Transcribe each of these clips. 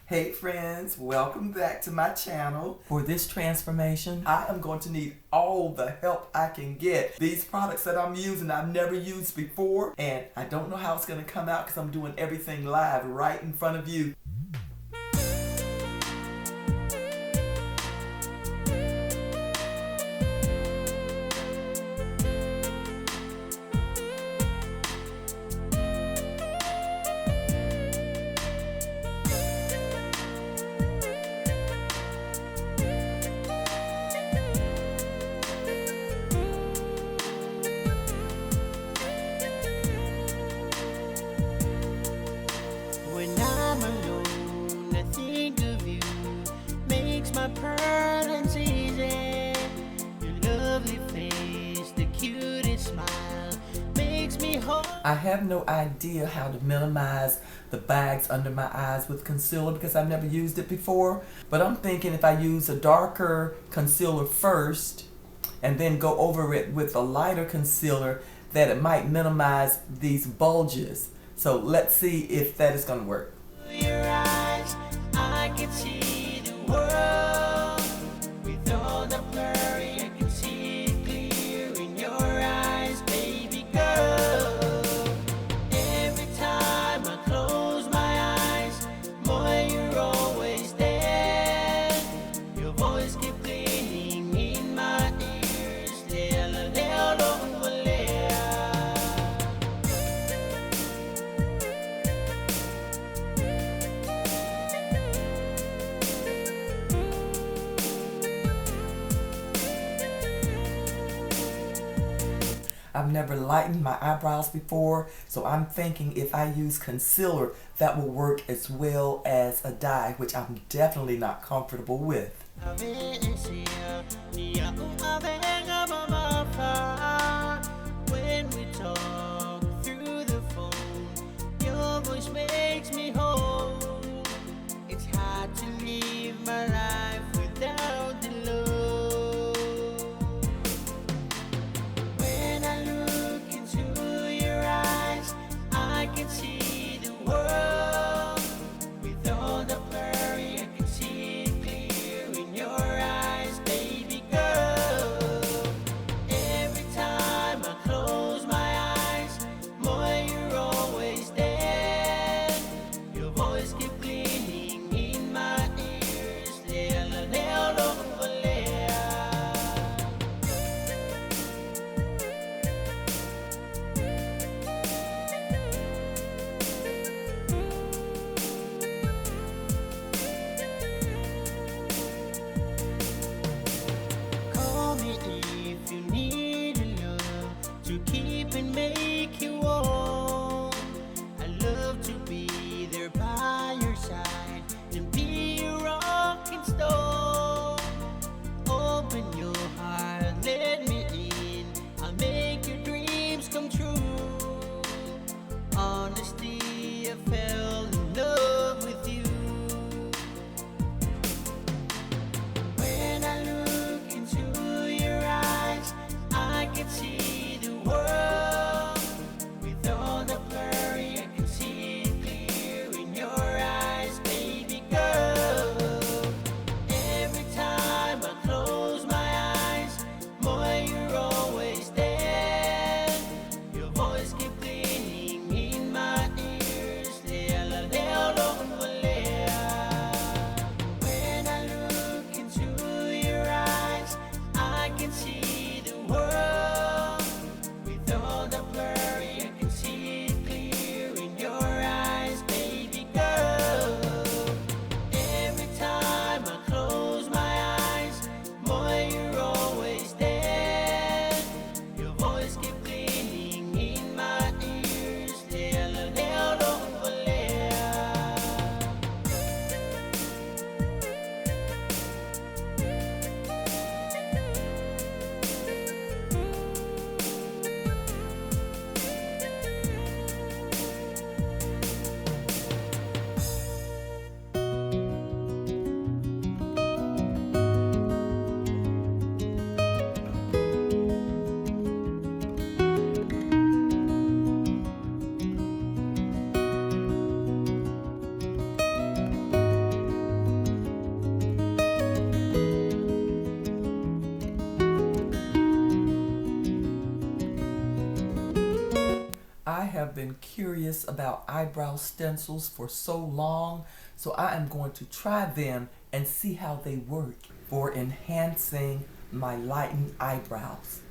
Hey friends, welcome back to my channel. For this transformation, I am going to need all the help I can get. These products that I'm using, I've never used before, and I don't know how it's going to come out because I'm doing everything live right in front of you. When I'm alone, I think of you, makes my problems easy. Your lovely face, the cutest smile, makes me whole. I have no idea how to minimize the bags under my eyes with concealer because I've never used it before. But I'm thinking if I use a darker concealer first and then go over it with a lighter concealer, that it might minimize these bulges. So let's see if that is going to work. Your eyes, I can see the world. With all the blurry, I can see it clear in your eyes, baby girl. Every time I close my eyes, boy, you're always there. Your voice keeps ringing in my ears. I've never lightened my eyebrows before, so I'm thinking if I use concealer, that will work as well as a dye, which I'm definitely not comfortable with. When we talk through the phone, your voice makes me whole. It's hard to live my life without the love. When I look into your eyes, I can see the world. With all the blurry, I can see it clear in your eyes, baby girl. have been curious about eyebrow stencils for so long, so I am going to try them and see how they work for enhancing my lightened eyebrows.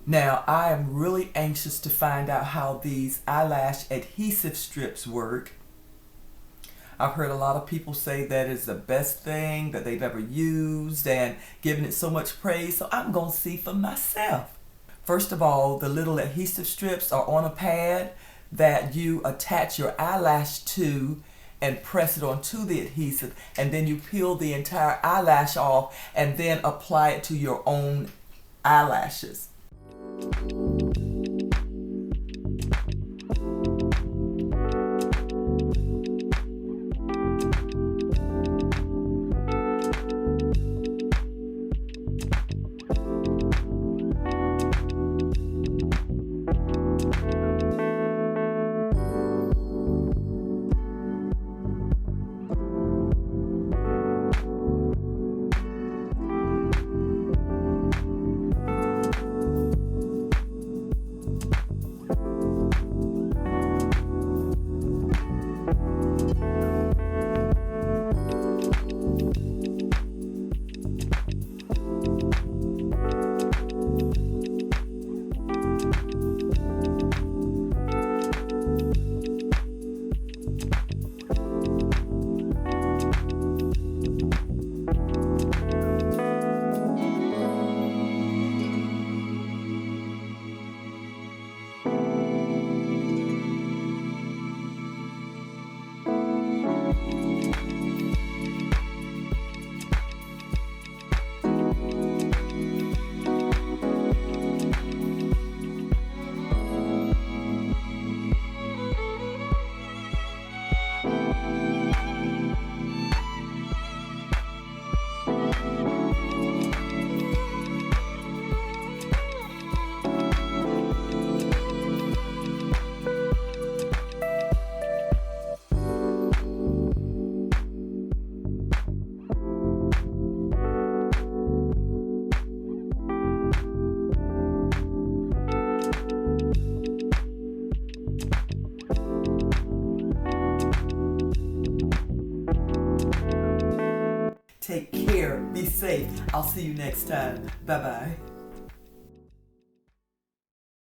Now, I am really anxious to find out how these eyelash adhesive strips work. I've heard a lot of people say that is the best thing that they've ever used and given it so much praise, so I'm going to see for myself. First of all, the little adhesive strips are on a pad that you attach your eyelash to and press it onto the adhesive, and then you peel the entire eyelash off and then apply it to your own eyelashes. Take care. Be safe. I'll see you next time. Bye-bye.